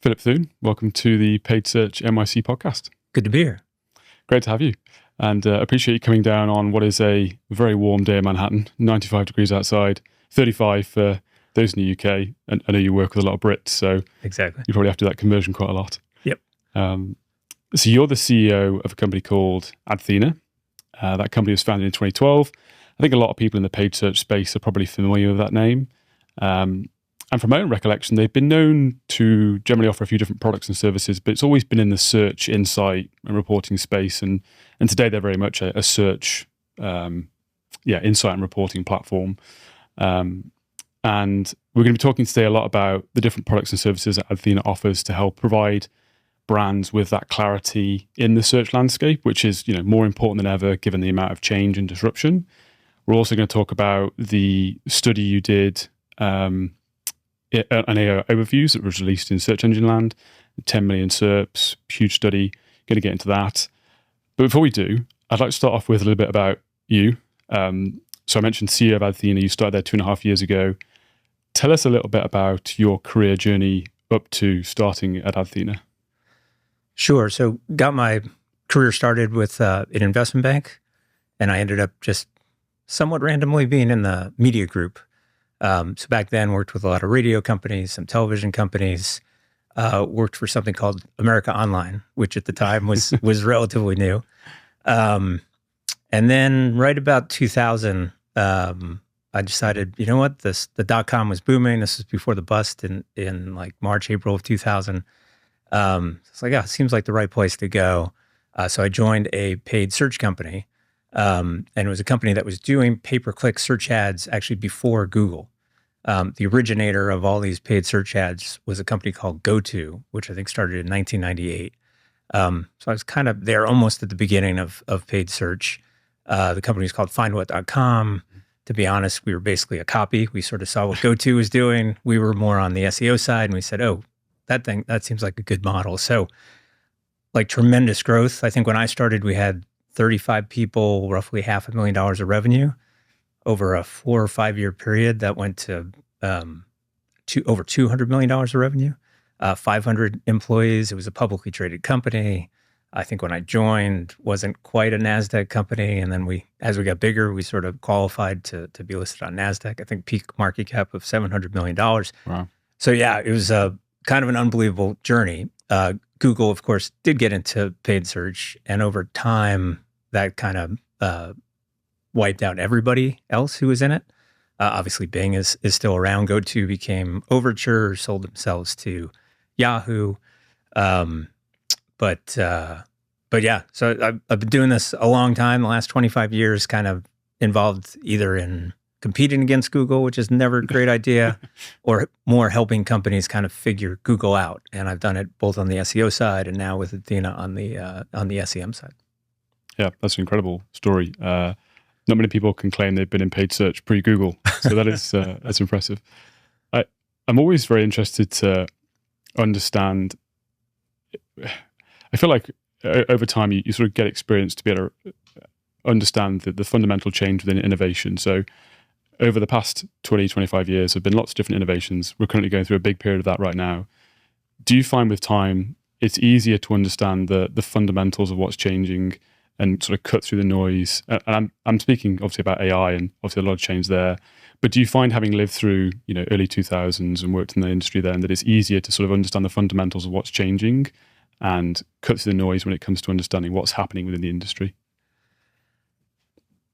Phillip Thune, welcome to the Paid Search NYC podcast. Good to be here. Great to have you, and appreciate you coming down on what is a very warm day in Manhattan, 95 degrees outside, 35 for those in the UK, and I know you work with a lot of Brits, so Exactly. you probably have to do that conversion quite a lot. Yep. So you're the CEO of a company called Adthena. That company was founded in 2012. I think a lot of people in the paid search space are probably familiar with that name. And from my own recollection, they've been known to generally offer a few different products and services, but it's always been in the search, insight, and reporting space. And today they're very much a search, insight and reporting platform. And we're going to be talking today a lot about the different products and services that Adthena offers to help provide brands with that clarity in the search landscape, which is more important than ever given the amount of change and disruption. We're also going to talk about the study you did, an AIO overviews that was released in Search Engine Land, 10 million SERPs, huge study. Going to get into that. But before we do, I'd like to start off with a little bit about you. So I mentioned CEO of Adthena. You started there 2.5 years ago. Tell us a little bit about your career journey up to starting at Adthena. Sure. So got my career started with an investment bank, and I ended up just somewhat randomly being in the media group. So back then worked with a lot of radio companies, some television companies, worked for something called America Online, which at the time was relatively new. And then right about 2000, I decided, you know what, the dotcom was booming. This was before the bust in like March, April of 2000. It's like, it seems like the right place to go. So I joined a paid search company. And it was a company that was doing pay-per-click search ads actually before Google. The originator of all these paid search ads was a company called GoTo, which I think started in 1998. So I was kind of there almost at the beginning of paid search. The company was called findwhat.com. To be honest, we were basically a copy. We sort of saw what GoTo was doing. We were more on the SEO side, and we said, oh, that seems like a good model. So like tremendous growth. I think when I started, we had 35 people, roughly $500,000 of revenue. Over a 4 or 5 year period, that went to over $200 million of revenue. 500 employees. It was a publicly traded company. I think when I joined, wasn't quite a NASDAQ company. And then as we got bigger, we sort of qualified to be listed on NASDAQ. I think peak market cap of $700 million. Wow. So yeah, it was kind of an unbelievable journey. Google, of course, did get into paid search. And over time, that kind of wiped out everybody else who was in it. Obviously, Bing is still around. GoTo became Overture, sold themselves to Yahoo. But yeah, so I've been doing this a long time. The last 25 years, kind of involved either in competing against Google, which is never a great idea, or more helping companies kind of figure Google out. And I've done it both on the SEO side and now with Adthena on the SEM side. Yeah, that's an incredible story. Not many people can claim they've been in paid search pre-Google, so that is that's impressive. I'm always very interested to understand. I feel like over time you sort of get experience to be able to understand the fundamental change within innovation. So over the past 20, 25 years, there have been lots of different innovations. We're currently going through a big period of that right now. Do you find with time it's easier to understand the fundamentals of what's changing and sort of cut through the noise? And I'm speaking obviously about AI and obviously a lot of change there. But do you find, having lived through early 2000s and worked in the industry then, that it's easier to sort of understand the fundamentals of what's changing and cut through the noise when it comes to understanding what's happening within the industry?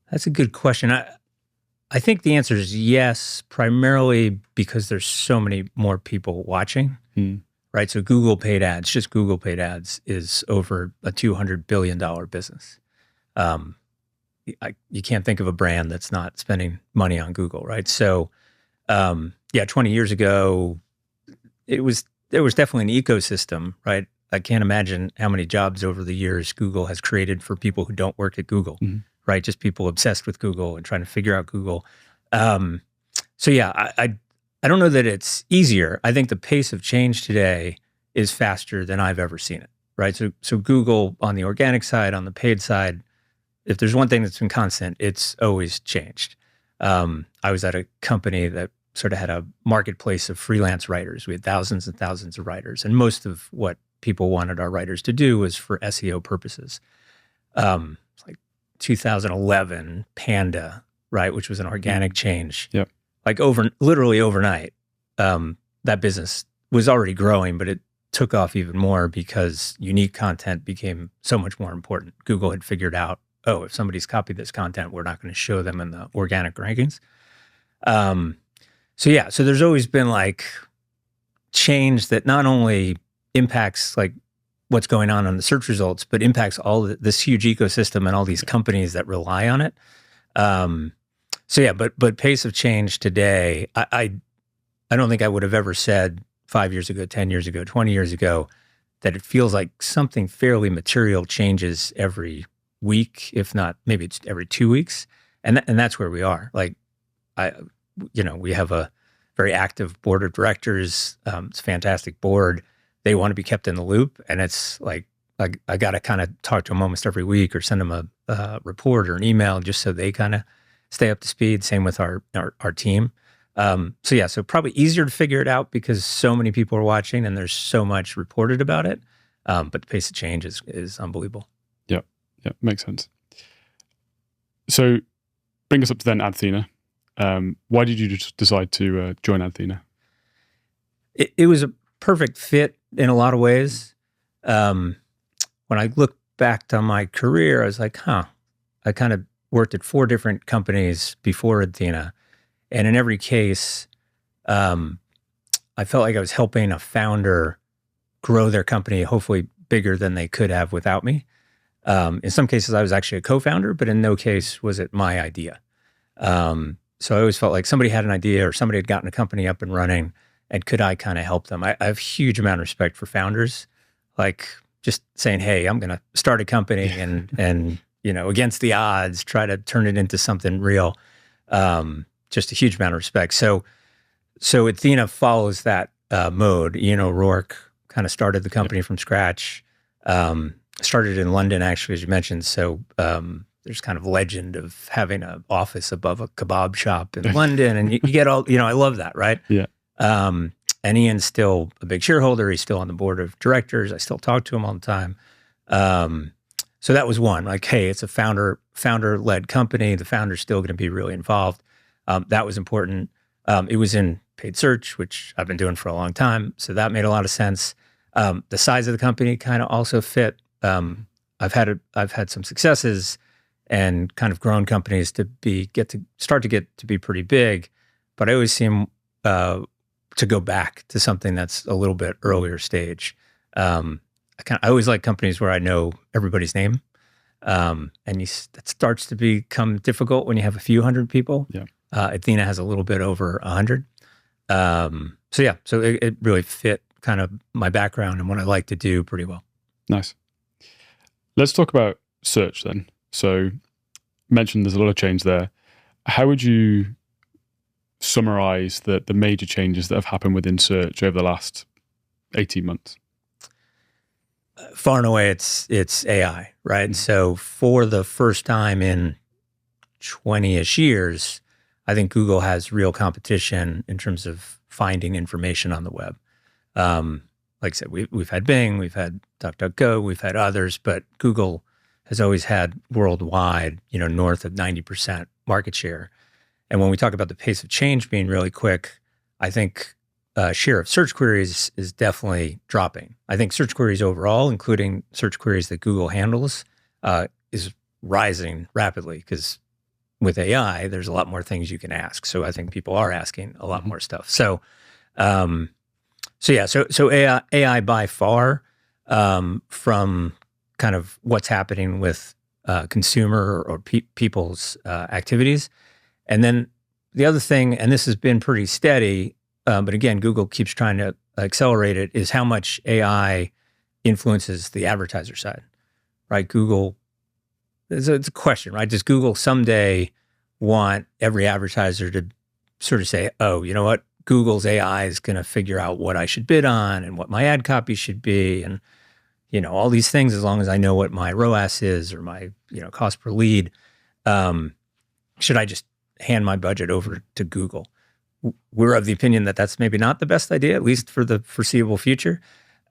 That's a good question. I think the answer is yes, primarily because there's so many more people watching. Right, so Google paid ads, just Google paid ads, is over a $200 billion business. You can't think of a brand that's not spending money on Google, right? So, 20 years ago, there was definitely an ecosystem, right? I can't imagine how many jobs over the years Google has created for people who don't work at Google, right? Just people obsessed with Google and trying to figure out Google. I don't know that it's easier. I think the pace of change today is faster than I've ever seen it, right? So Google on the organic side, on the paid side, if there's one thing that's been constant, it's always changed. I was at a company that sort of had a marketplace of freelance writers. We had thousands and thousands of writers, and most of what people wanted our writers to do was for SEO purposes. Like 2011, Panda, right, which was an organic change. Yep. Like literally overnight, that business was already growing, but it took off even more because unique content became so much more important. Google had figured out, oh, if somebody's copied this content, we're not going to show them in the organic rankings. So there's always been like change that not only impacts like what's going on the search results, but impacts all this huge ecosystem and all these companies that rely on it. But pace of change today, I don't think I would have ever said 5 years ago, 10 years ago, 20 years ago, that it feels like something fairly material changes every week, if not, maybe it's every 2 weeks. And that's where we are. Like, we have a very active board of directors. It's a fantastic board. They want to be kept in the loop. And it's like, I got to kind of talk to them almost every week or send them a report or an email just so they kind of stay up to speed. Same with our team. So probably easier to figure it out because so many people are watching and there's so much reported about it. But the pace of change is unbelievable. Yeah, makes sense. So bring us up to then Adthena. Why did you decide to join Adthena? It was a perfect fit in a lot of ways. When I look back on my career, I was like, I kind of worked at 4 different companies before Adthena. And in every case, I felt like I was helping a founder grow their company, hopefully bigger than they could have without me. In some cases, I was actually a co-founder, but in no case was it my idea. So I always felt like somebody had an idea or somebody had gotten a company up and running, and could I kind of help them? I have a huge amount of respect for founders, like just saying, hey, I'm going to start a company and against the odds, try to turn it into something real. Just a huge amount of respect. So Adthena follows that mode. Ian O'Rourke kind of started the company from scratch. Started in London, actually, as you mentioned. So there's kind of legend of having an office above a kebab shop in London, and you get all, I love that, right? Yeah. And Ian's still a big shareholder. He's still on the board of directors. I still talk to him all the time. So that was one. Like, hey, it's a founder-led company. The founder's still going to be really involved. That was important. It was in paid search, which I've been doing for a long time. So that made a lot of sense. The size of the company kind of also fit. I've had some successes and kind of grown companies to get to be pretty big, but I always seem to go back to something that's a little bit earlier stage. I always like companies where I know everybody's name, and that starts to become difficult when you have a few hundred people. Yeah. Adthena has a little bit over 100. So it really fit kind of my background and what I like to do pretty well. Nice. Let's talk about search then. So mentioned there's a lot of change there. How would you summarize the major changes that have happened within search over the last 18 months? Far and away, it's AI, right? Mm-hmm. So for the first time in 20-ish years, I think Google has real competition in terms of finding information on the web. Like I said, we've had Bing, we've had DuckDuckGo, we've had others, but Google has always had worldwide, north of 90% market share. And when we talk about the pace of change being really quick, I think share of search queries is definitely dropping. I think search queries overall, including search queries that Google handles, is rising rapidly because with AI, there's a lot more things you can ask. So I think people are asking a lot more stuff. So AI by far, from kind of what's happening with consumer or people's activities. And then the other thing, and this has been pretty steady, but again, Google keeps trying to accelerate it, is how much AI influences the advertiser side, right? Google, it's a question, right? Does Google someday want every advertiser to sort of say, oh, you know what? Google's AI is going to figure out what I should bid on and what my ad copy should be, and all these things, as long as I know what my ROAS is or my cost per lead. Should I just hand my budget over to Google? we're of the opinion that that's maybe not the best idea, at least for the foreseeable future.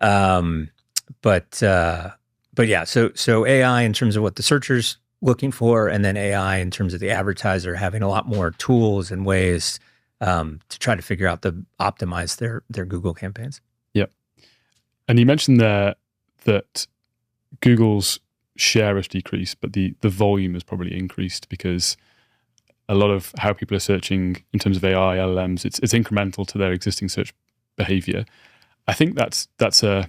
But yeah, so AI in terms of what the searcher's looking for, and then AI in terms of the advertiser having a lot more tools and ways to try to figure out to optimize their Google campaigns. Yep. And you mentioned there that Google's share has decreased, but the volume has probably increased because a lot of how people are searching in terms of AI, LLMs, it's incremental to their existing search behavior. I think that's a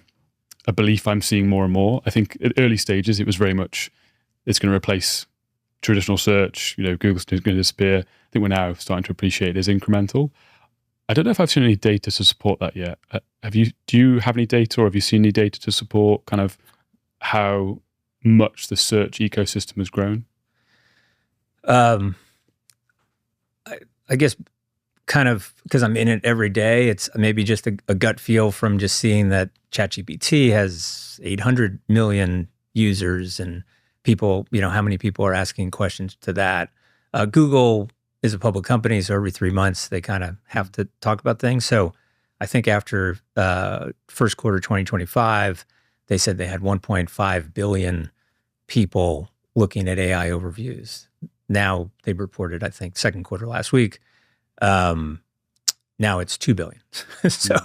belief I'm seeing more and more. I think at early stages, it was very much, it's going to replace traditional search, Google's going to disappear. I think we're now starting to appreciate it as incremental. I don't know if I've seen any data to support that yet. Do you have any data, or have you seen any data to support kind of how much the search ecosystem has grown? I guess kind of because I'm in it every day, it's maybe just a gut feel from just seeing that ChatGPT has 800 million users and people, how many people are asking questions to that. Google is a public company, so every 3 months they kind of have to talk about things. So I think after first quarter 2025, they said they had 1.5 billion people looking at AI overviews. Now they reported, I think, second quarter last week. Now it's 2 billion. So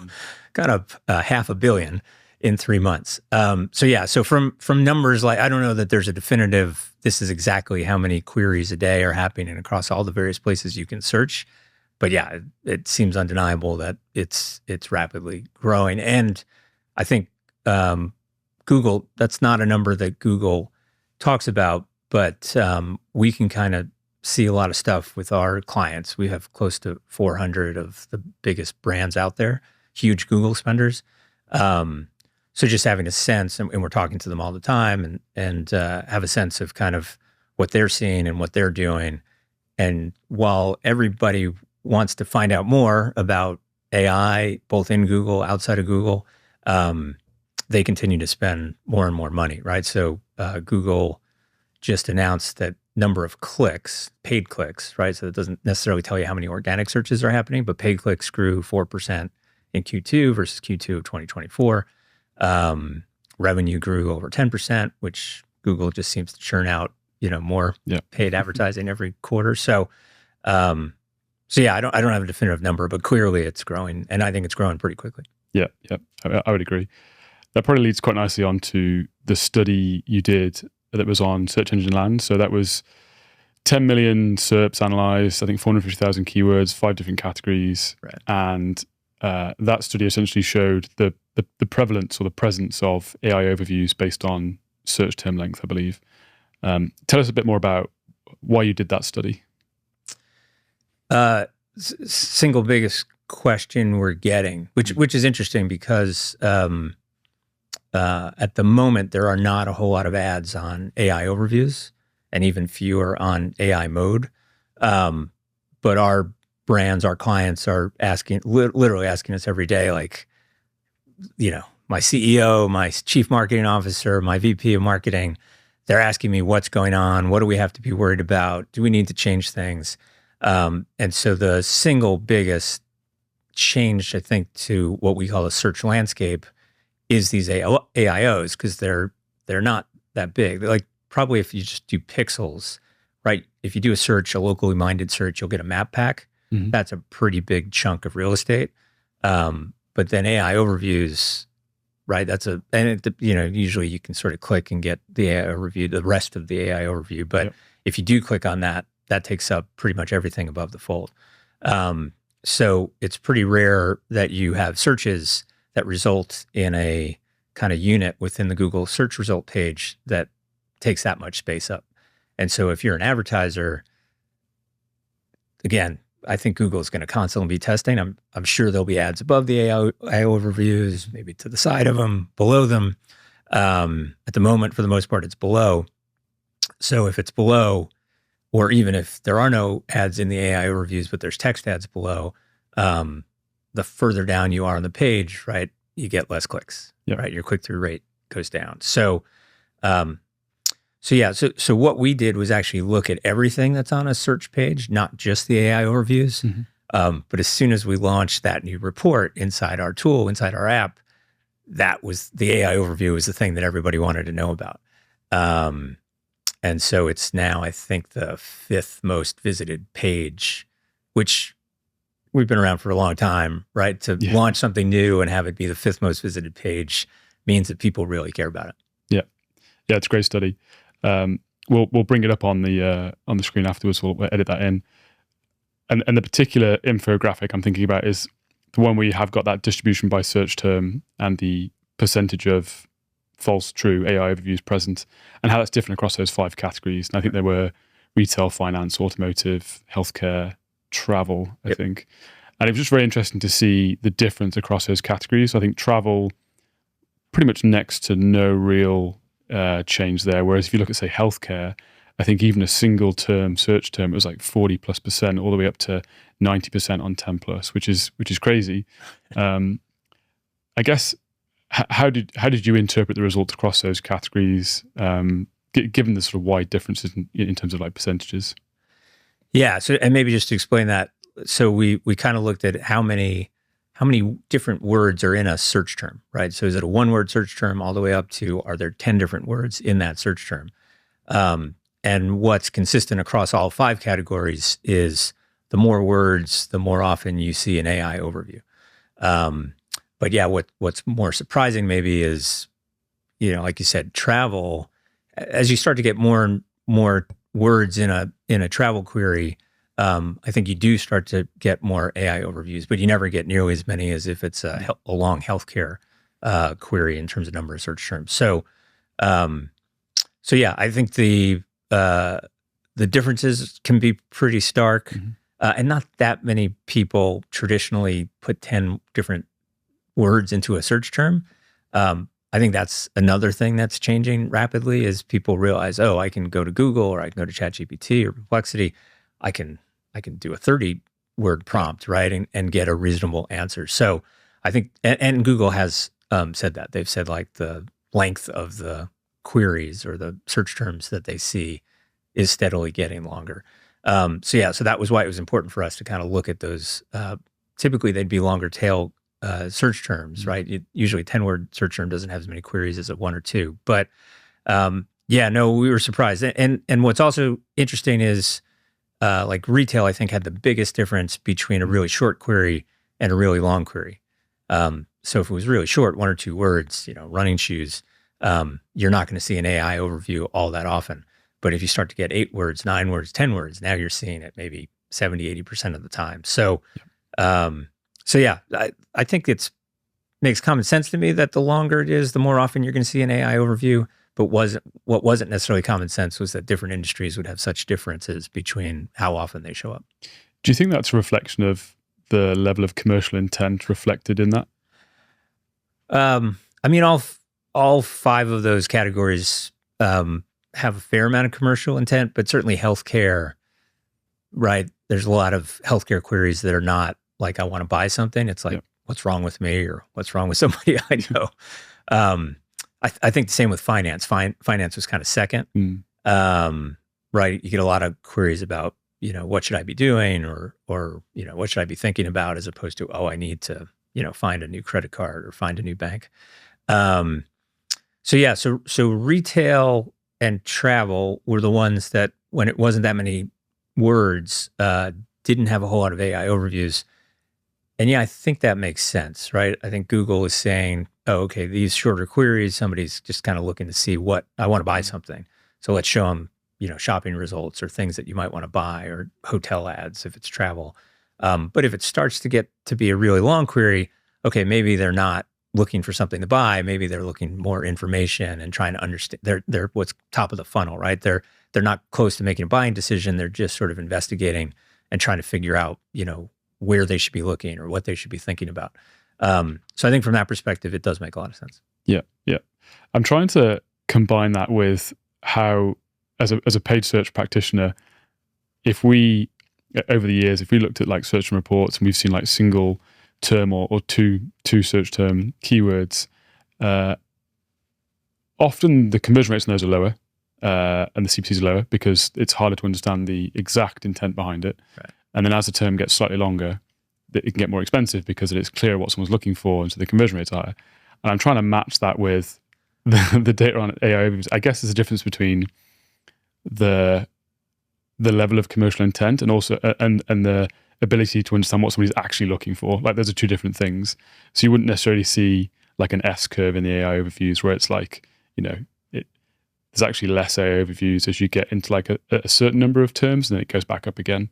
kind of 500 million in 3 months. So from numbers, like, I don't know that there's a definitive, this is exactly how many queries a day are happening across all the various places you can search. But yeah, it seems undeniable that it's rapidly growing. And I think Google, that's not a number that Google talks about, but we can kind of see a lot of stuff with our clients. We have close to 400 of the biggest brands out there, huge Google spenders. So just having a sense, and we're talking to them all the time, and have a sense of kind of what they're seeing and what they're doing. And while everybody wants to find out more about AI, both in Google, outside of Google, they continue to spend more and more money, right? So Google just announced that number of clicks, paid clicks, right? So it doesn't necessarily tell you how many organic searches are happening, but paid clicks grew 4% in Q2 versus Q2 of 2024. Revenue grew over 10%, which Google just seems to churn out, more paid advertising every quarter. So yeah, I don't have a definitive number, but clearly it's growing, and I think it's growing pretty quickly. Yeah, I would agree. That probably leads quite nicely on to the study you did that was on Search Engine Land. So that was 10 million SERPs analyzed, I think 450,000 keywords, 5 different categories. Right. And that study essentially showed the prevalence or the presence of AI overviews based on search term length, I believe. Tell us a bit more about why you did that study. Single biggest question we're getting, which is interesting because at the moment there are not a whole lot of ads on AI overviews, and even fewer on AI mode. But our brands, our clients are literally asking us every day, like, my CEO, my chief marketing officer, my VP of marketing, they're asking me what's going on. What do we have to be worried about? Do we need to change things? And so the single biggest change, I think, to what we call a search landscape is these AIOs, because they're not that big. They're like, probably if you just do pixels, right? If you do a search, a locally minded search, you'll get a map pack. Mm-hmm. That's a pretty big chunk of real estate. But then AI overviews, right? Usually you can sort of click and get the AI overview, the rest of the AI overview. But if you do click on that, that takes up pretty much everything above the fold. So it's pretty rare that you have searches that result in a kind of unit within the Google search result page that takes that much space up. And so if you're an advertiser, again, I think Google is going to constantly be testing. I'm sure there'll be ads above the AI overviews, maybe to the side of them, below them. At the moment, for the most part, it's below. So if it's below, or even if there are no ads in the AI overviews, but there's text ads below, the further down you are on the page, right, you get less clicks, right? Your click-through rate goes down. So what we did was actually look at everything that's on a search page, not just the AI overviews. But as soon as we launched that new report inside our tool, inside our app, that was the AI overview was the thing that everybody wanted to know about. And so it's now, I think, the 5th most visited page, which we've been around for a long time, right? To launch something new and have it be the 5th most visited page means that people really care about it. Yeah, it's a great study. We'll bring it up on the screen afterwards. We'll edit that in. And the particular infographic I'm thinking about is the one where you have got that distribution by search term and the percentage of false, true AI overviews present, and how that's different across those 5 categories. And I think there were retail, finance, automotive, healthcare, travel, I think. And it was just very interesting to see the difference across those categories. I think travel, pretty much next to no real change there. Whereas if you look at, say, healthcare, I think even a single term, search term, it was like 40+% all the way up to 90% on 10+, which is crazy. I guess, how did you interpret the results across those categories, given the sort of wide differences in terms of like percentages? Yeah. So, and maybe just to explain that, so we kind of looked at how many different words are in a search term, right? So is it a 1-word search term all the way up to, are there 10 different words in that search term? And what's consistent across all 5 categories is the more words, the more often you see an AI overview. But yeah, what's more surprising maybe is, like you said, travel. As you start to get more and more words in a travel query, I think you do start to get more AI overviews, but you never get nearly as many as if it's a long healthcare query in terms of number of search terms. So yeah, I think the differences can be pretty stark, and not that many people traditionally put 10 different words into a search term. I think that's another thing that's changing rapidly is people realize, oh, I can go to Google or I can go to ChatGPT or Perplexity. I can do a 30-word prompt, right, and get a reasonable answer. So I think, and Google has said that. They've said like the length of the queries or the search terms that they see is steadily getting longer. So that was why it was important for us to kind of look at those. Typically, they'd be longer tail search terms, right? Usually, a 10-word search term doesn't have as many queries as a 1 or 2. But we were surprised. And what's also interesting is like retail, I think, had the biggest difference between a really short query and a really long query. So if it was really short, 1 or 2 words, running shoes, you're not going to see an AI overview all that often. But if you start to get 8 words, 9 words, 10 words, now you're seeing it maybe 70, 80% of the time. So, I think makes common sense to me that the longer it is, the more often you're going to see an AI overview. But what wasn't necessarily common sense was that different industries would have such differences between how often they show up. Do you think that's a reflection of the level of commercial intent reflected in that? I mean, all 5 of those categories have a fair amount of commercial intent, but certainly healthcare, right? There's a lot of healthcare queries that are not like, I want to buy something. It's like, what's wrong with me or what's wrong with somebody I know? I think the same with finance. Finance was kind of second, right? You get a lot of queries about, what should I be doing or what should I be thinking about as opposed to, oh, I need to, find a new credit card or find a new bank. So retail and travel were the ones that, when it wasn't that many words, didn't have a whole lot of AI overviews. And I think that makes sense, right? I think Google is saying, oh, okay, these shorter queries, somebody's just kind of looking to see what I want to buy something. So let's show them, shopping results or things that you might want to buy or hotel ads if it's travel. But if it starts to get to be a really long query, okay, maybe they're not looking for something to buy. Maybe they're looking more information and trying to understand. They're what's top of the funnel, right? They're not close to making a buying decision. They're just sort of investigating and trying to figure out, where they should be looking or what they should be thinking about. So I think from that perspective, it does make a lot of sense. Yeah. I'm trying to combine that with how, as a paid search practitioner, if we, over the years, if we looked at like search and reports and we've seen like single term or two search term keywords, often the conversion rates on those are lower and the CPCs are lower because it's harder to understand the exact intent behind it. Right. And then as the term gets slightly longer, it can get more expensive because it's clear what someone's looking for, and so the conversion rate's higher. And I'm trying to match that with the data on AI overviews. I guess there's a difference between the level of commercial intent and also and the ability to understand what somebody's actually looking for. Like those are two different things. So you wouldn't necessarily see like an S curve in the AI overviews where it's like, there's actually less AI overviews as you get into like a certain number of terms, and then it goes back up again.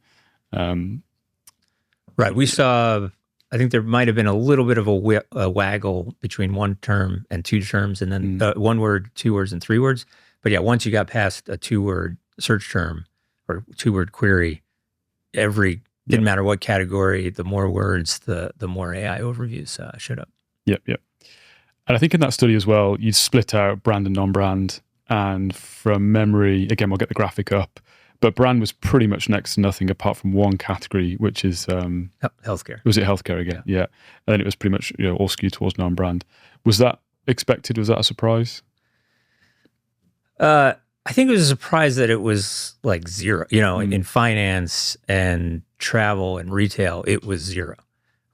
Right. We saw, I think there might have been a little bit of a waggle between one term and two terms, and then 1 word, 2 words, and 3 words. But yeah, once you got past a 2-word search term or 2-word query, didn't matter what category, the more words, the more AI overviews showed up. Yep. And I think in that study as well, you split out brand and non-brand. And from memory, again, we'll get the graphic up, but brand was pretty much next to nothing apart from one category, which is healthcare. Was it healthcare again? Yeah. And then it was pretty much all skewed towards non-brand. Was that expected? Was that a surprise? I think it was a surprise that it was like 0. In finance and travel and retail, it was 0,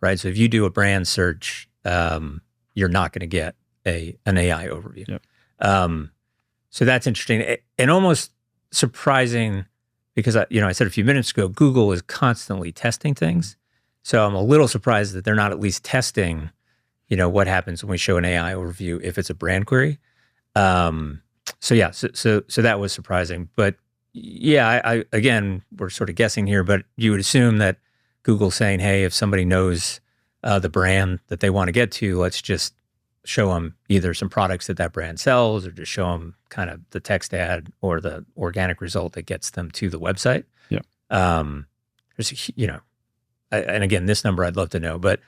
right? So if you do a brand search, you're not going to get an AI overview. Yep. So that's interesting and almost surprising because I said a few minutes ago, Google is constantly testing things. So I'm a little surprised that they're not at least testing, what happens when we show an AI overview if it's a brand query. So that was surprising. But yeah, I again, we're sort of guessing here, but you would assume that Google's saying, hey, if somebody knows the brand that they want to get to, let's just show them either some products that brand sells, or just show them kind of the text ad or the organic result that gets them to the website. Yeah. There's, and again, this number I'd love to know, but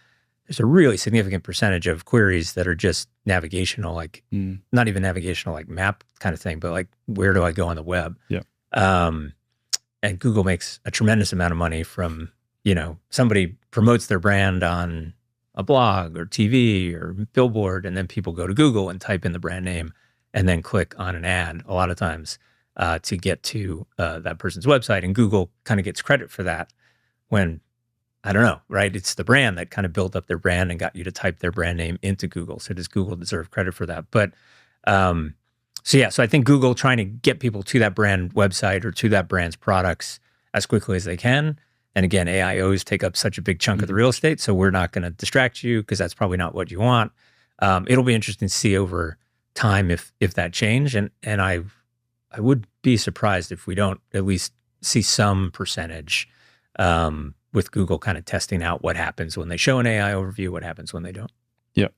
there's a really significant percentage of queries that are just navigational, like not even navigational, like map kind of thing, but like, where do I go on the web? Yeah. And Google makes a tremendous amount of money from, somebody promotes their brand on a blog or TV or billboard, and then people go to Google and type in the brand name and then click on an ad a lot of times to get to that person's website. And Google kind of gets credit for that when, I don't know, right? It's the brand that kind of built up their brand and got you to type their brand name into Google. So does Google deserve credit for that? But so I think Google trying to get people to that brand website or to that brand's products as quickly as they can. And again, AIOs take up such a big chunk of the real estate, so we're not going to distract you because that's probably not what you want. It'll be interesting to see over time if that change, and I would be surprised if we don't at least see some percentage with Google kind of testing out what happens when they show an AI overview, what happens when they don't. Yeah,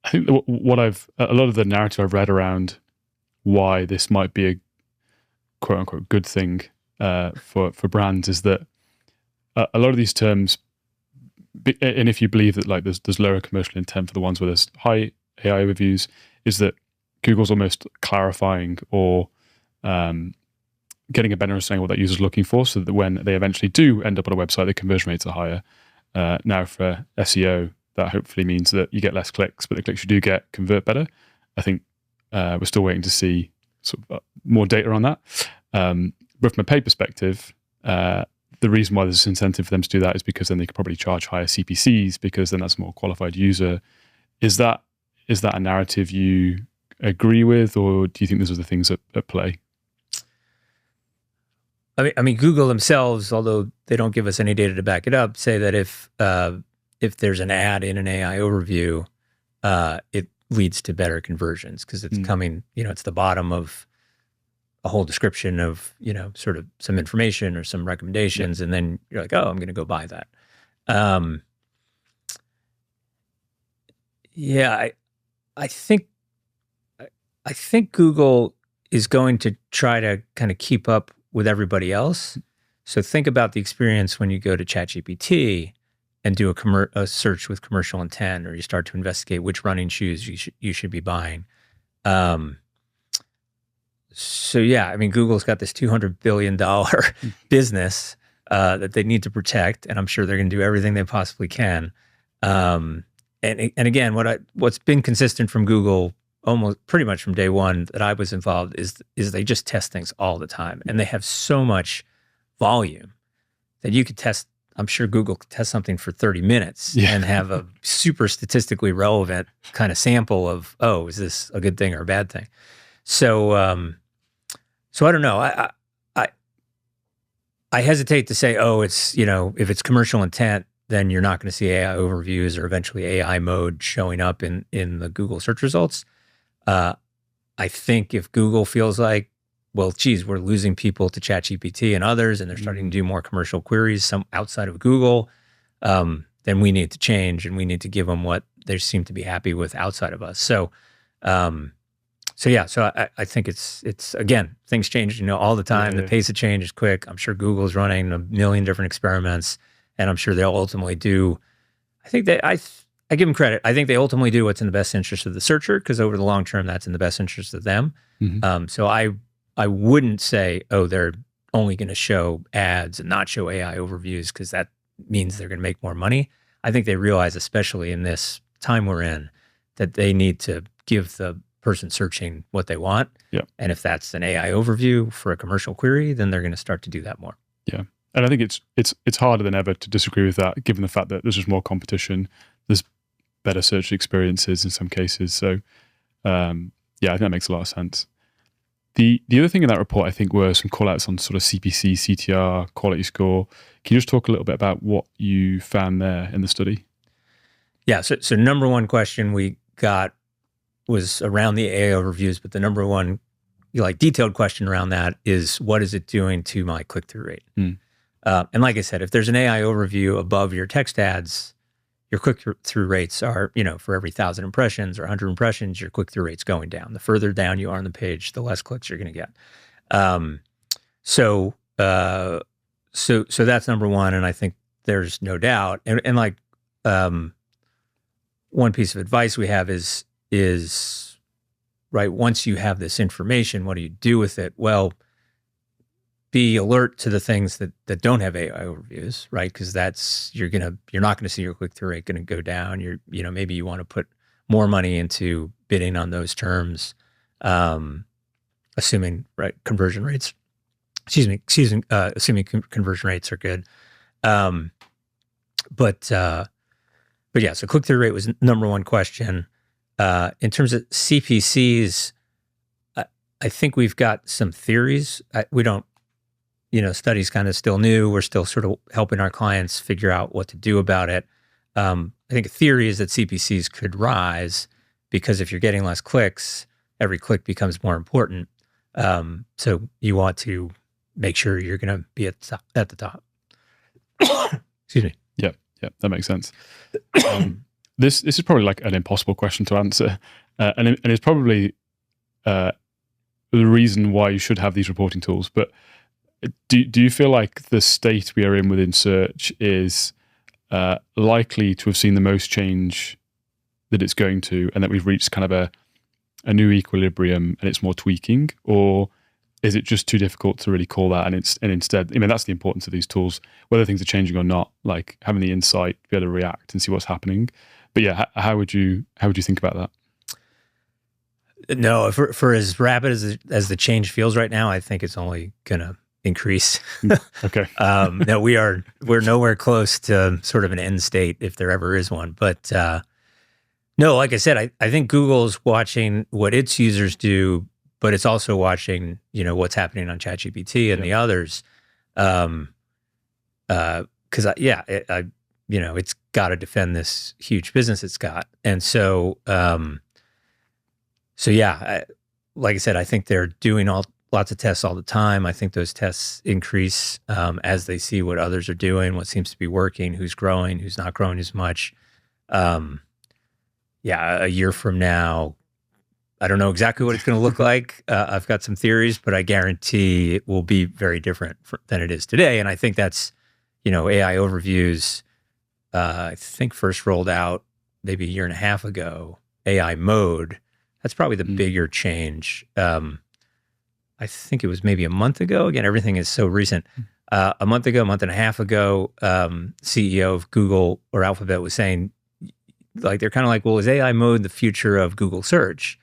I think a lot of the narrative I've read around why this might be a quote unquote good thing for brands is that a lot of these terms, and if you believe that like there's lower commercial intent for the ones where there's high AI overviews, is that Google's almost clarifying or getting a better understanding of what that user's looking for, so that when they eventually do end up on a website, the conversion rates are higher. Now for SEO, that hopefully means that you get less clicks, but the clicks you do get convert better. I think we're still waiting to see sort of more data on that. But from a paid perspective, the reason why there's an incentive for them to do that is because then they could probably charge higher CPCs because then that's a more qualified user. Is that a narrative you agree with, or do you think those are the things at play? I mean, Google themselves, although they don't give us any data to back it up, say that if there's an ad in an AI overview, it leads to better conversions because it's coming, it's the bottom of a whole description of, sort of some information or some recommendations. And then you're like, oh, I'm going to go buy that. I think Google is going to try to kind of keep up with everybody else. So think about the experience when you go to ChatGPT and do a search with commercial intent, or you start to investigate which running shoes you should be buying. So yeah, I mean, Google's got this $200 billion business that they need to protect, and I'm sure they're going to do everything they possibly can. And again, what's been consistent from Google almost pretty much from day one that I was involved is they just test things all the time, and they have so much volume that you could test. I'm sure Google could test something for 30 minutes and have a super statistically relevant kind of sample of, oh, is this a good thing or a bad thing? So, so I don't know. I hesitate to say, oh, it's, if it's commercial intent, then you're not going to see AI overviews or eventually AI mode showing up in the Google search results. I think if Google feels like, well, geez, we're losing people to ChatGPT and others, and they're starting to do more commercial queries, some outside of Google, then we need to change and we need to give them what they seem to be happy with outside of us. So, I think it's again, things change, all the time. Yeah. The pace of change is quick. I'm sure Google's running a million different experiments, and I'm sure they'll ultimately do. I think I give them credit. I think they ultimately do what's in the best interest of the searcher, because over the long term, that's in the best interest of them. Mm-hmm. So I wouldn't say, oh, they're only going to show ads and not show AI overviews because that means they're going to make more money. I think they realize, especially in this time we're in, that they need to give the person searching what they want. Yeah. And if that's an AI overview for a commercial query, then they're going to start to do that more. Yeah. And I think it's harder than ever to disagree with that, given the fact that there's just more competition. There's better search experiences in some cases. So, I think that makes a lot of sense. The other thing in that report, I think, were some call-outs on sort of CPC, CTR, quality score. Can you just talk a little bit about what you found there in the study? Yeah, so number one question we got was around the AI overviews, but the number one detailed question around that is, what is it doing to my click-through rate? And like I said, if there's an AI overview above your text ads, your click-through rates are, for every 1,000 impressions or 100 impressions, your click-through rate's going down. The further down you are on the page, the less clicks you're going to get. So that's number one, and I think there's no doubt. And one piece of advice we have is right, once you have this information, what do you do with it? Well, be alert to the things that don't have AI overviews, right? Because you're not going to see your click-through rate going to go down. Maybe you want to put more money into bidding on those terms, assuming conversion rates. Assuming conversion rates are good. But yeah, so click-through rate was number one question. In terms of CPCs, I think we've got some theories. We don't. Study's kind of still new. We're still sort of helping our clients figure out what to do about it. I think a theory is that CPCs could rise because if you're getting less clicks, every click becomes more important. So you want to make sure you're going to be at the top. Excuse me. Yeah, that makes sense. This is probably like an impossible question to answer, and it's probably the reason why you should have these reporting tools. But do you feel like the state we are in within search is likely to have seen the most change that it's going to, and that we've reached kind of a new equilibrium and it's more tweaking, or is it just too difficult to really call that? And instead, that's the importance of these tools, whether things are changing or not, like having the insight, be able to react and see what's happening. But yeah, how would you think about that? No, for as rapid as the change feels right now, I think it's only gonna increase. Okay. No, we're nowhere close to sort of an end state, if there ever is one. But no, like I said, I think Google's watching what its users do, but it's also watching, what's happening on ChatGPT and the others. Because it's got to defend this huge business it's got, and so like I said, I think they're doing lots of tests all the time. I think those tests increase as they see what others are doing, what seems to be working, who's growing, who's not growing as much. A year from now, I don't know exactly what it's going to look like. I've got some theories, but I guarantee it will be very different than it is today. And I think that's, AI overviews, I think first rolled out maybe a year and a half ago. AI mode, that's probably the bigger change. I think it was maybe a month ago. Again, everything is so recent. A month and a half ago, CEO of Google or Alphabet was saying, they're kind of like, well, is AI mode the future of Google search?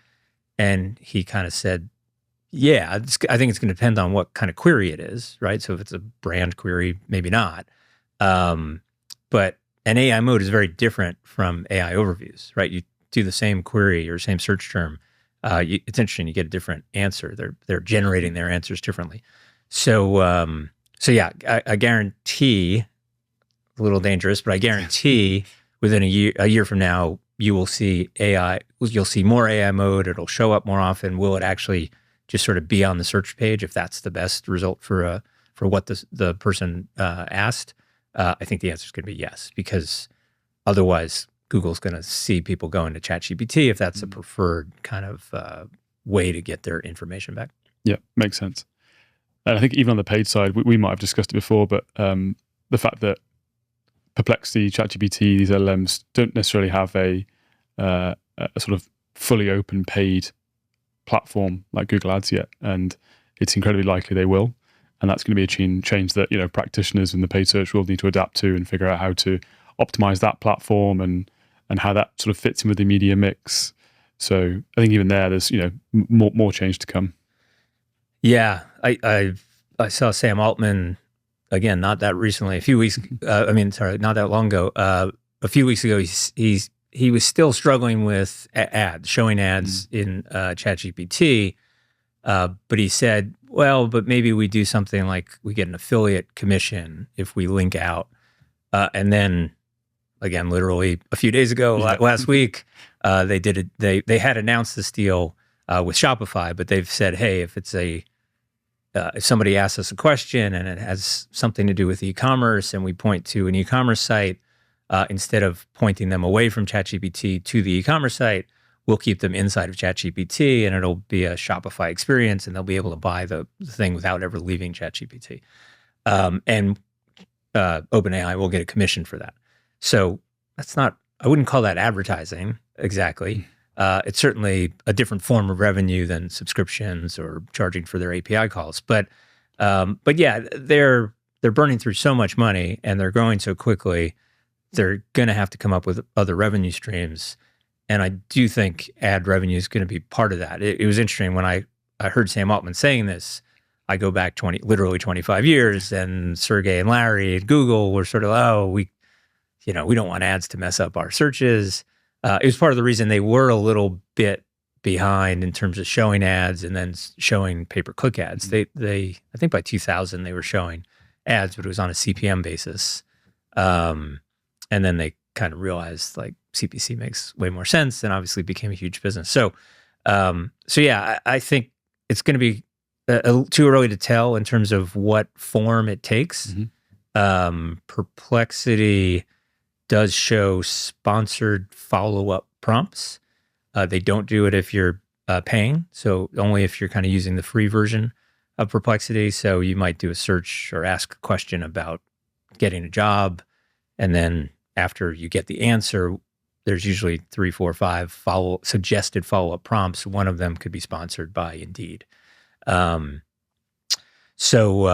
And he kind of said, Yeah, I think it's going to depend on what kind of query it is, right? So if it's a brand query, maybe not. But an AI mode is very different from AI overviews, right? You do the same query or same search term. It's interesting. You get a different answer. They're generating their answers differently. So yeah, I guarantee, a little dangerous, but I guarantee within a year from now, you will see AI. You'll see more AI mode. It'll show up more often. Will it actually just sort of be on the search page if that's the best result for what the person asked? I think the answer is going to be yes, because otherwise Google's going to see people going to ChatGPT if that's a preferred kind of way to get their information back. Yeah, makes sense. And I think even on the paid side, we might have discussed it before, but the fact that Perplexity, ChatGPT, these LLMs don't necessarily have a sort of fully open paid platform like Google Ads yet, and it's incredibly likely they will. And that's going to be a change that practitioners in the paid search world need to adapt to and figure out how to optimize that platform and how that sort of fits in with the media mix. So I think even there's more change to come. Yeah, I saw Sam Altman again, not that recently. A few weeks, not that long ago. A few weeks ago, he was still struggling with ads, showing ads in ChatGPT. But he said, well, but maybe we do something like we get an affiliate commission if we link out. And then, again, literally a few days ago, last week, they had announced this deal with Shopify, but they've said, hey, if somebody asks us a question and it has something to do with e-commerce and we point to an e-commerce site, instead of pointing them away from ChatGPT to the e-commerce site, we'll keep them inside of ChatGPT and it'll be a Shopify experience and they'll be able to buy the thing without ever leaving ChatGPT. And OpenAI will get a commission for that. So I wouldn't call that advertising exactly. It's certainly a different form of revenue than subscriptions or charging for their API calls. But yeah, they're burning through so much money and they're growing so quickly. They're going to have to come up with other revenue streams. And I do think ad revenue is going to be part of that. It was interesting when I heard Sam Altman saying this. I go back literally 25 years, and Sergey and Larry at Google were sort of, we don't want ads to mess up our searches. It was part of the reason they were a little bit behind in terms of showing ads and then showing pay-per-click ads. They I think by 2000 they were showing ads, but it was on a CPM basis. And then they kind of realized like CPC makes way more sense and obviously became a huge business. So yeah, I think it's going to be too early to tell in terms of what form it takes. Perplexity does show sponsored follow-up prompts. They don't do it if you're paying, so only if you're kind of using the free version of Perplexity. So you might do a search or ask a question about getting a job, and then after you get the answer, there's usually 3, 4, 5 suggested follow-up prompts. One of them could be sponsored by Indeed. So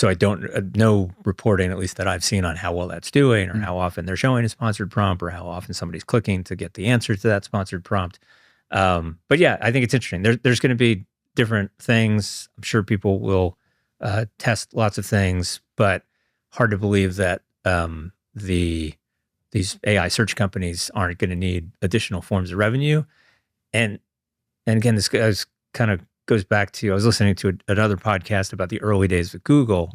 I don't no reporting, at least that I've seen, on how well that's doing, or how often they're showing a sponsored prompt, or how often somebody's clicking to get the answer to that sponsored prompt. But yeah, I think it's interesting. There's going to be different things. I'm sure people will test lots of things, but hard to believe that these AI search companies aren't going to need additional forms of revenue. And again, this kind of goes back to, I was listening to another podcast about the early days of Google,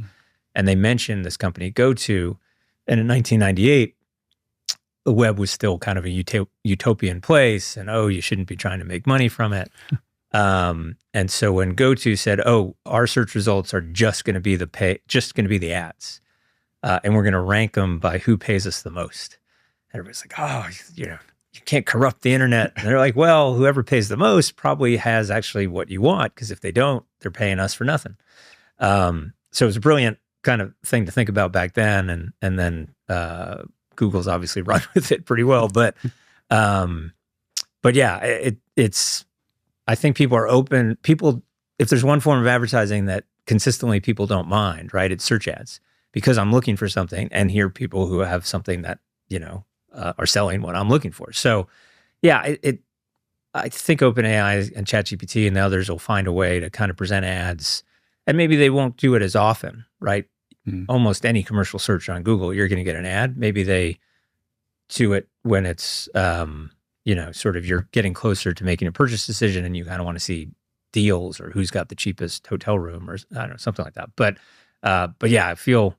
and they mentioned this company GoTo, and in 1998, the web was still kind of a utopian place, and you shouldn't be trying to make money from it. And so when GoTo said, our search results are just going to be the ads, and we're going to rank them by who pays us the most. Everybody's like, you can't corrupt the internet. And they're like, well, whoever pays the most probably has actually what you want, because if they don't, they're paying us for nothing. So it was a brilliant kind of thing to think about back then. And then Google's obviously run with it pretty well. But yeah, it's, I think people are open. If there's one form of advertising that consistently people don't mind, right, it's search ads, because I'm looking for something and hear people who have something that, are selling what I'm looking for. So yeah, I think OpenAI and ChatGPT and the others will find a way to kind of present ads, and maybe they won't do it as often, right? Almost any commercial search on Google, you're going to get an ad. Maybe they do it when it's, sort of you're getting closer to making a purchase decision and you kind of want to see deals or who's got the cheapest hotel room or I don't know, something like that. But yeah, I feel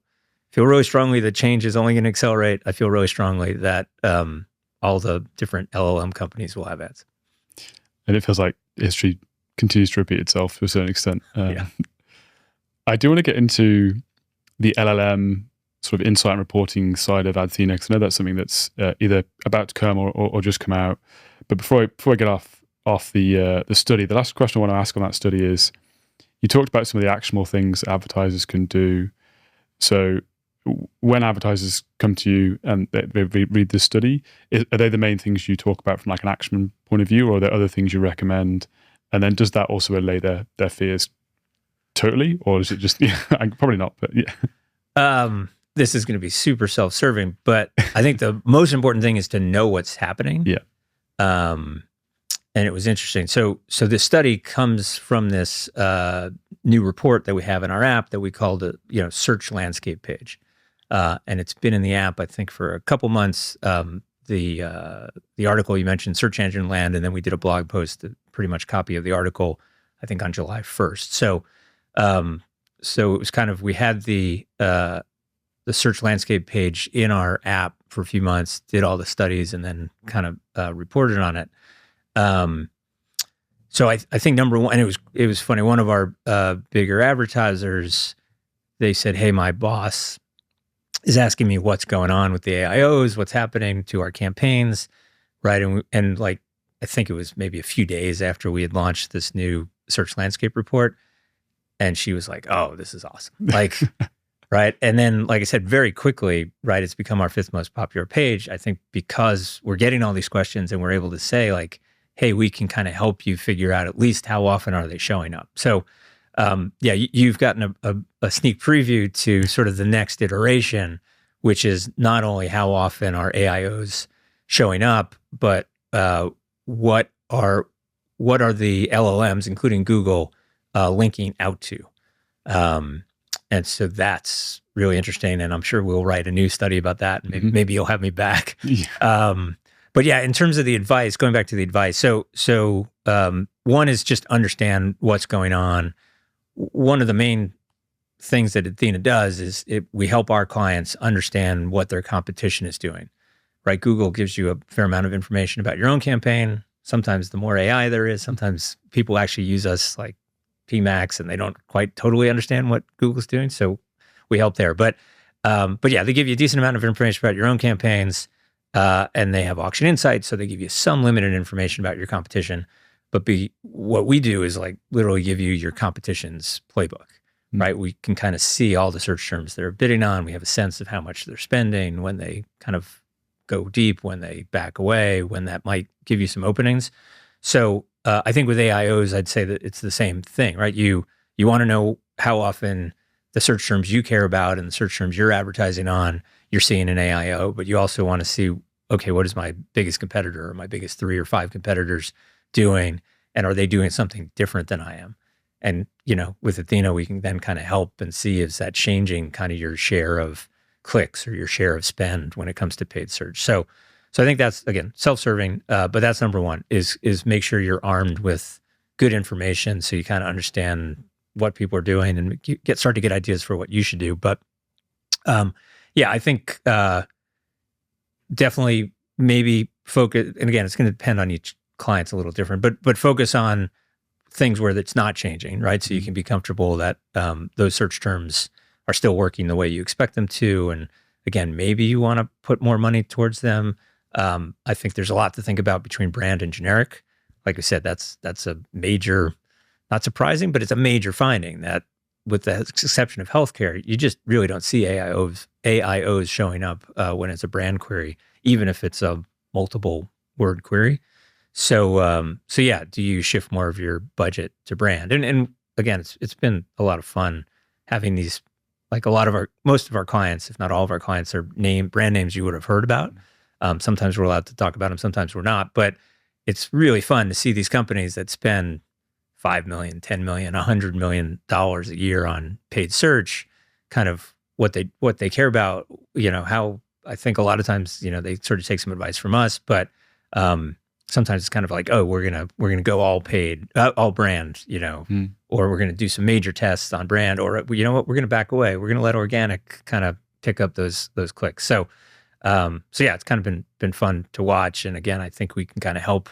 really strongly that change is only going to accelerate. I feel really strongly that all the different LLM companies will have ads. And it feels like history continues to repeat itself to a certain extent. I do want to get into the LLM sort of insight and reporting side of Adthena, because I know that's something that's either about to come or just come out. But before I get off the study, the last question I want to ask on that study is, you talked about some of the actionable things advertisers can do. So when advertisers come to you and they read this study, are they the main things you talk about from like an action point of view, or are there other things you recommend? And then does that also allay their fears totally, or is it just probably not, but yeah. This is going to be super self-serving, but I think the most important thing is to know what's happening. Yeah. And it was interesting. So this study comes from this new report that we have in our app that we called a search landscape page, and it's been in the app I think for a couple months. The article you mentioned, Search Engine Land, and then we did a blog post, pretty much copy of the article, I think on July 1st. So it was kind of, we had the search landscape page in our app for a few months, did all the studies, and then kind of reported on it. So I think number one, and it was funny, one of our bigger advertisers, they said, hey, my boss is asking me what's going on with the AIOs, what's happening to our campaigns, right? And like, I think it was maybe a few days after we had launched this new search landscape report, and she was like, oh, this is awesome. Like, right. And then, like I said, very quickly, right, it's become our 5th most popular page, I think, because we're getting all these questions and we're able to say like, hey, we can kind of help you figure out at least how often are they showing up. So you've gotten a sneak preview to sort of the next iteration, which is not only how often are AIOs showing up, but what are the LLMs, including Google, linking out to. And so that's really interesting. And I'm sure we'll write a new study about that. And maybe you'll have me back. Yeah. But yeah, in terms of the advice, going back to the advice. So one is just understand what's going on. One of the main things that Adthena does is we help our clients understand what their competition is doing, right? Google gives you a fair amount of information about your own campaign. Sometimes the more AI there is, sometimes people actually use us like PMax and they don't quite totally understand what Google's doing. So we help there. But yeah, they give you a decent amount of information about your own campaigns, and they have auction insights. So they give you some limited information about your competition. But what we do is like literally give you your competition's playbook, right? We can kind of see all the search terms they're bidding on. We have a sense of how much they're spending, when they kind of go deep, when they back away, when that might give you some openings. So I think with AIOs, I'd say that it's the same thing, right? You want to know how often the search terms you care about and the search terms you're advertising on, you're seeing an AIO, but you also want to see, okay, what is my biggest competitor or my biggest 3 or 5 competitors doing? And are they doing something different than I am? And, with Adthena, we can then kind of help and see, is that changing kind of your share of clicks or your share of spend when it comes to paid search? So I think that's, again, self-serving, but that's number one, is make sure you're armed with good information so you kind of understand what people are doing and start to get ideas for what you should do. But yeah, I think definitely maybe focus, and again, it's going to depend on each client's a little different, but focus on things where it's not changing, right? So you can be comfortable that those search terms are still working the way you expect them to. And again, maybe you want to put more money towards them. I think there's a lot to think about between brand and generic. Like I said, that's a major, not surprising, but it's a major finding that with the exception of healthcare, you just really don't see AIOs showing up when it's a brand query, even if it's a multiple word query. So yeah, do you shift more of your budget to brand? And again, it's been a lot of fun having these, like most of our clients, if not all of our clients, are brand names you would have heard about. Sometimes we're allowed to talk about them, sometimes we're not. But it's really fun to see these companies that spend $5 million, $10 million, $100 million a year on paid search, kind of what they care about, how I think a lot of times, they sort of take some advice from us, but sometimes it's kind of like, oh, we're gonna go all paid, all brand, or we're gonna do some major tests on brand, or you know what, we're gonna back away. We're gonna let organic kind of pick up those clicks. So yeah, it's kind of been fun to watch. And again, I think we can kind of help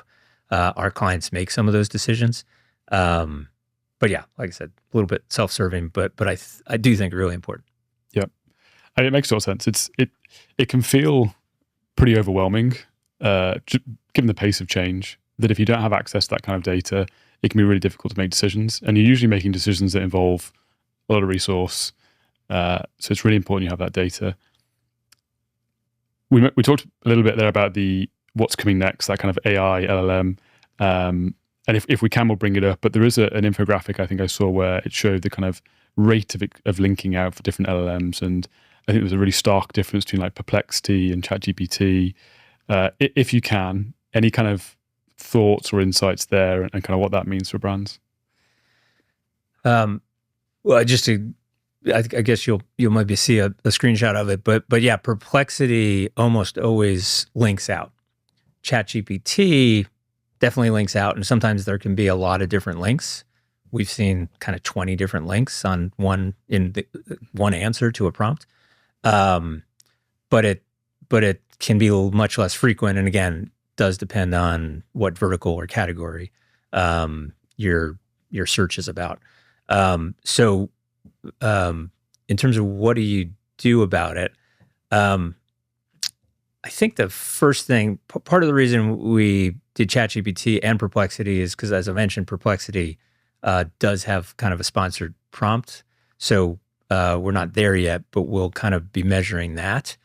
our clients make some of those decisions. But yeah, like I said, a little bit self-serving, but I do think really important. Yeah, and it makes total sense. It can feel pretty overwhelming, given the pace of change. That if you don't have access to that kind of data, it can be really difficult to make decisions. And you're usually making decisions that involve a lot of resource. So it's really important you have that data. We talked a little bit there about what's coming next, that kind of AI, LLM. And if we can, we'll bring it up. But there is an infographic I think I saw where it showed the kind of rate of linking out for different LLMs. And I think there's a really stark difference between like Perplexity and ChatGPT. If you can, any kind of thoughts or insights there and kind of what that means for brands? Well, I guess you'll maybe see a screenshot of it, but yeah, Perplexity almost always links out. ChatGPT definitely links out, and sometimes there can be a lot of different links. We've seen kind of 20 different links on one answer to a prompt, but it can be much less frequent, and again, does depend on what vertical or category your search is about. So in terms of what do you do about it, I think the first thing, part of the reason we did ChatGPT and Perplexity is because, as I mentioned, Perplexity does have kind of a sponsored prompt. So we're not there yet, but we'll kind of be measuring that.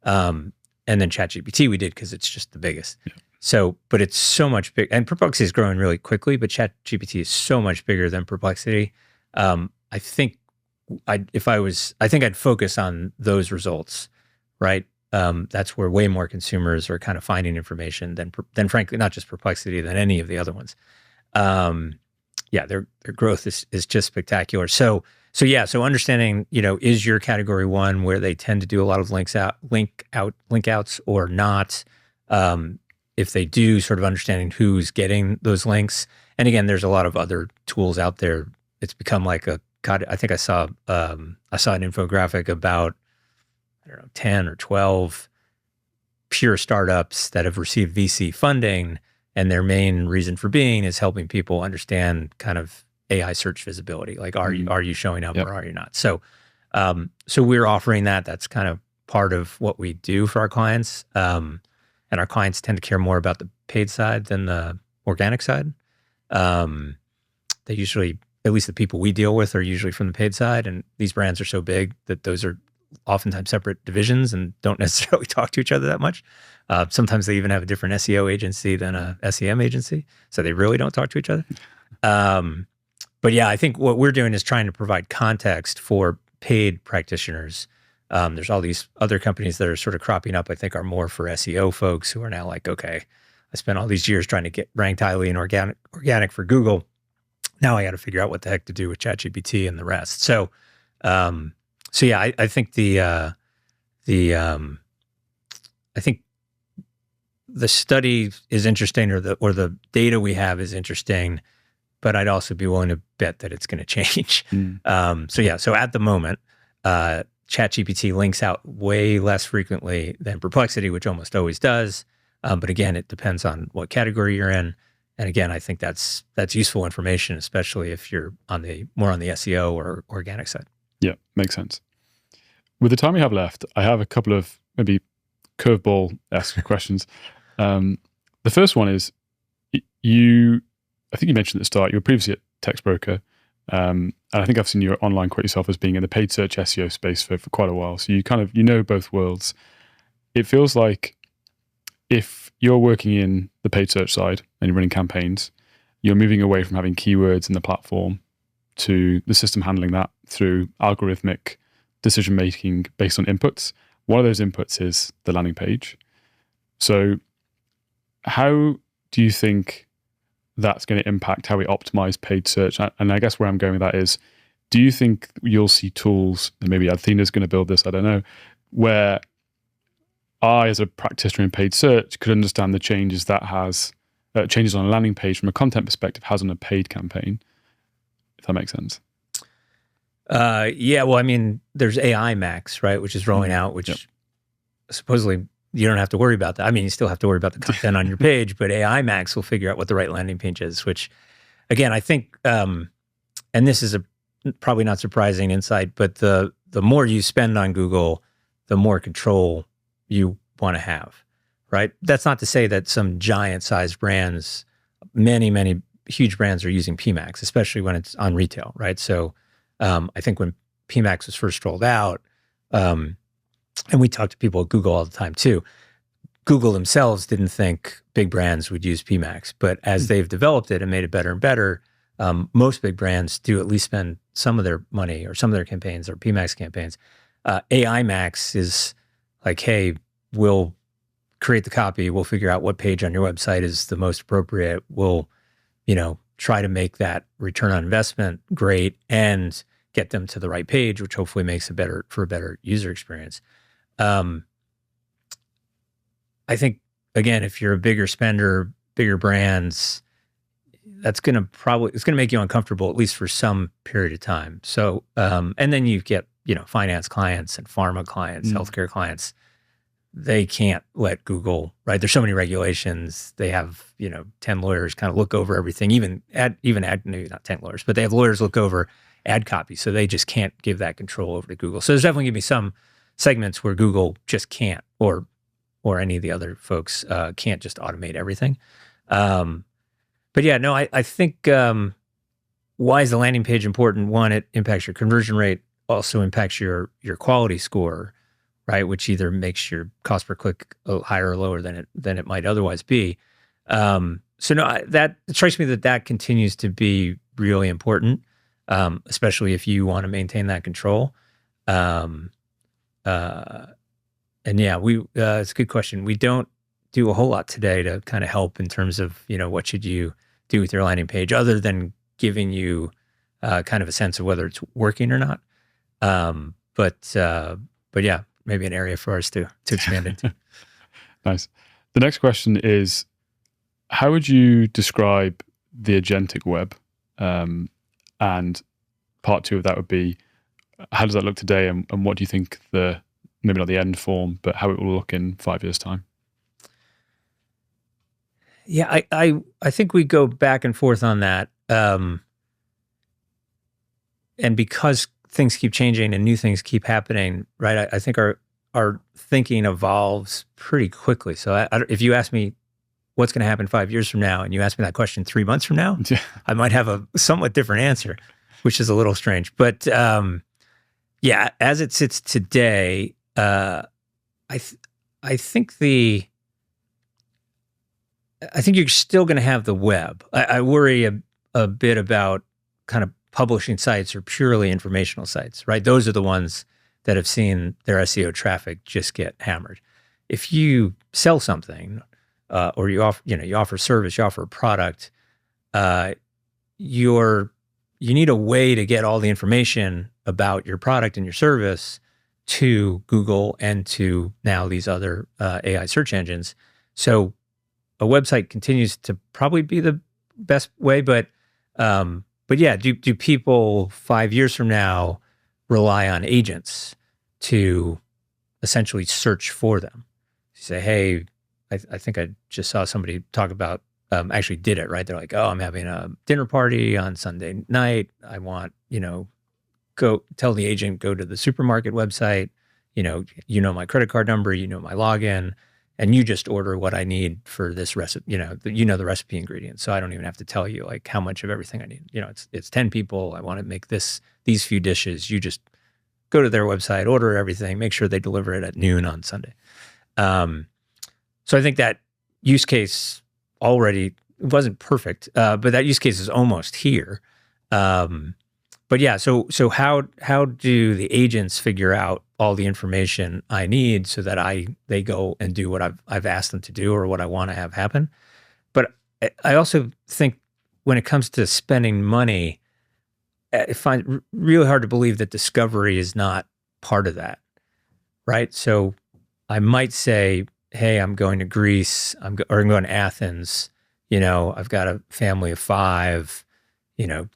And then ChatGPT we did because it's just the biggest. Yeah. So, but it's so much big, and Perplexity is growing really quickly, but ChatGPT is so much bigger than Perplexity. I think I'd focus on those results, right? That's where way more consumers are kind of finding information than frankly, not just Perplexity, than any of the other ones. Yeah, their growth is just spectacular. So understanding, is your category one where they tend to do a lot of link outs or not? If they do, sort of understanding who's getting those links. And again, there's a lot of other tools out there. It's become like I think I saw an infographic about, 10 or 12 pure startups that have received VC funding, and their main reason for being is helping people understand kind of AI search visibility. Like, are you showing up or are you not? So we're offering that. That's kind of part of what we do for our clients. And our clients tend to care more about the paid side than the organic side. They usually, at least the people we deal with, are usually from the paid side. And these brands are so big that those are oftentimes separate divisions and don't necessarily talk to each other that much. Sometimes they even have a different SEO agency than a SEM agency. So they really don't talk to each other. But yeah, I think what we're doing is trying to provide context for paid practitioners. There's all these other companies that are sort of cropping up, I think are more for SEO folks who are now like, okay, I spent all these years trying to get ranked highly in organic for Google. Now I got to figure out what the heck to do with ChatGPT and the rest. So yeah, I think I think the study is interesting, or the data we have is interesting, but I'd also be willing to bet that it's going to change. So at the moment, ChatGPT links out way less frequently than Perplexity, which almost always does. But again, it depends on what category you're in. And again, I think that's useful information, especially if you're more on the SEO or organic side. Yeah, makes sense. With the time we have left, I have a couple of maybe curveball-esque questions. The first one is, I think you mentioned at the start, you were previously at Textbroker. And I think I've seen your online quote yourself as being in the paid search SEO space for quite a while. So you kind of, both worlds. It feels like if you're working in the paid search side and you're running campaigns, you're moving away from having keywords in the platform to the system handling that through algorithmic decision-making based on inputs. One of those inputs is the landing page. So how do you think that's going to impact how we optimize paid search? And I guess where I'm going with that is, do you think you'll see tools, and maybe Adthena is going to build this, I don't know, where I, as a practitioner in paid search, could understand the changes that has, changes on a landing page from a content perspective has on a paid campaign, if that makes sense? Yeah, well, I mean, there's AI Max, right, which is rolling out, which supposedly you don't have to worry about that. I mean, you still have to worry about the content on your page, but AI Max will figure out what the right landing page is, which, again, I think, and this is a probably not surprising insight, but the more you spend on Google, the more control you want to have, right? That's not to say that some giant-sized brands, many huge brands are using PMax, especially when it's on retail, right? So I think when PMax was first rolled out, and we talk to people at Google all the time too, Google themselves didn't think big brands would use PMax, but as they've developed it and made it better and better, most big brands do at least spend some of their money or some of their campaigns or PMax campaigns. AI Max is like, hey, we'll create the copy. We'll figure out what page on your website is the most appropriate. We'll, try to make that return on investment great and get them to the right page, which hopefully makes a better user experience. I think, again, if you're a bigger spender, bigger brands, it's going to make you uncomfortable, at least for some period of time. So, and then you get, finance clients and pharma clients, healthcare clients. They can't let Google, right? There's so many regulations. They have, 10 lawyers kind of look over everything, maybe not 10 lawyers, but they have lawyers look over ad copy. So they just can't give that control over to Google. So there's definitely going to be some segments where Google just can't, or any of the other folks can't just automate everything. But yeah, no, I think why is the landing page important? One, it impacts your conversion rate, also impacts your quality score, right? Which either makes your cost per click higher or lower than it might otherwise be. So no, that it strikes me that continues to be really important, especially if you want to maintain that control. And yeah, it's a good question. We don't do a whole lot today to kind of help in terms of, what should you do with your landing page other than giving you kind of a sense of whether it's working or not. But yeah, maybe an area for us to expand into. Nice. The next question is, how would you describe the agentic web? And part two of that would be, how does that look today, and what do you think maybe not the end form, but how it will look in 5 years' time? Yeah, I think we go back and forth on that. And because things keep changing and new things keep happening, right? I think our thinking evolves pretty quickly. So if you ask me what's going to happen 5 years from now, and you ask me that question 3 months from now, I might have a somewhat different answer, which is a little strange. But yeah, as it sits today, I think you're still going to have the web. I worry a bit about kind of publishing sites or purely informational sites, right? Those are the ones that have seen their SEO traffic just get hammered. If you sell something, or you offer service, you offer a product, you need a way to get all the information about your product and your service to Google and to now these other AI search engines. So a website continues to probably be the best way, but yeah, do people 5 years from now rely on agents to essentially search for them? You say, hey, I think I just saw somebody talk about, actually did it, right? They're like, oh, I'm having a dinner party on Sunday night. I want, go tell the agent, go to the supermarket website, my credit card number, my login, and you just order what I need for this recipe, the recipe ingredients. So I don't even have to tell you like how much of everything I need. It's 10 people. I want to make these few dishes. You just go to their website, order everything, make sure they deliver it at noon on Sunday. So I think that use case already wasn't perfect, but that use case is almost here. But yeah, so how do the agents figure out all the information I need so that they go and do what I've asked them to do or what I want to have happen? But I also think when it comes to spending money, I find it really hard to believe that discovery is not part of that, right? So I might say, hey, I'm going to Greece, or I'm going to Athens. I've got a family of 5.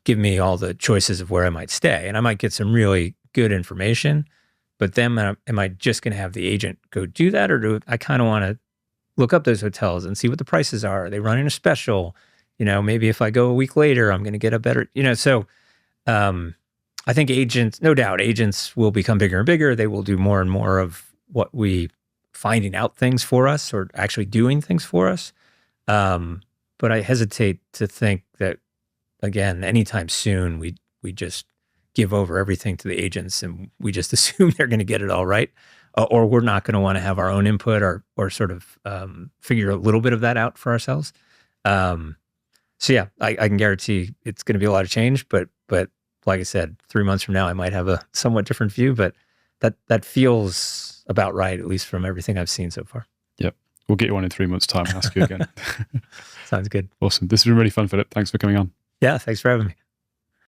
Give me all the choices of where I might stay, and I might get some really good information. But then, am I just going to have the agent go do that, or do I kind of want to look up those hotels and see what the prices are? Are they running a special? Maybe if I go a week later, I'm going to get a better. So I think agents, no doubt, agents will become bigger and bigger. They will do more and more of what we finding out things for us or actually doing things for us. But I hesitate to think that, again, anytime soon, we just give over everything to the agents and we just assume they're going to get it all right, or we're not going to want to have our own input or sort of figure a little bit of that out for ourselves. So yeah, I can guarantee it's going to be a lot of change, but like I said, 3 months from now, I might have a somewhat different view, but that feels about right, at least from everything I've seen so far. Yep. We'll get you on in 3 months' time and ask you again. Sounds good. Awesome. This has been really fun, Philip. Thanks for coming on. Yeah, thanks for having me.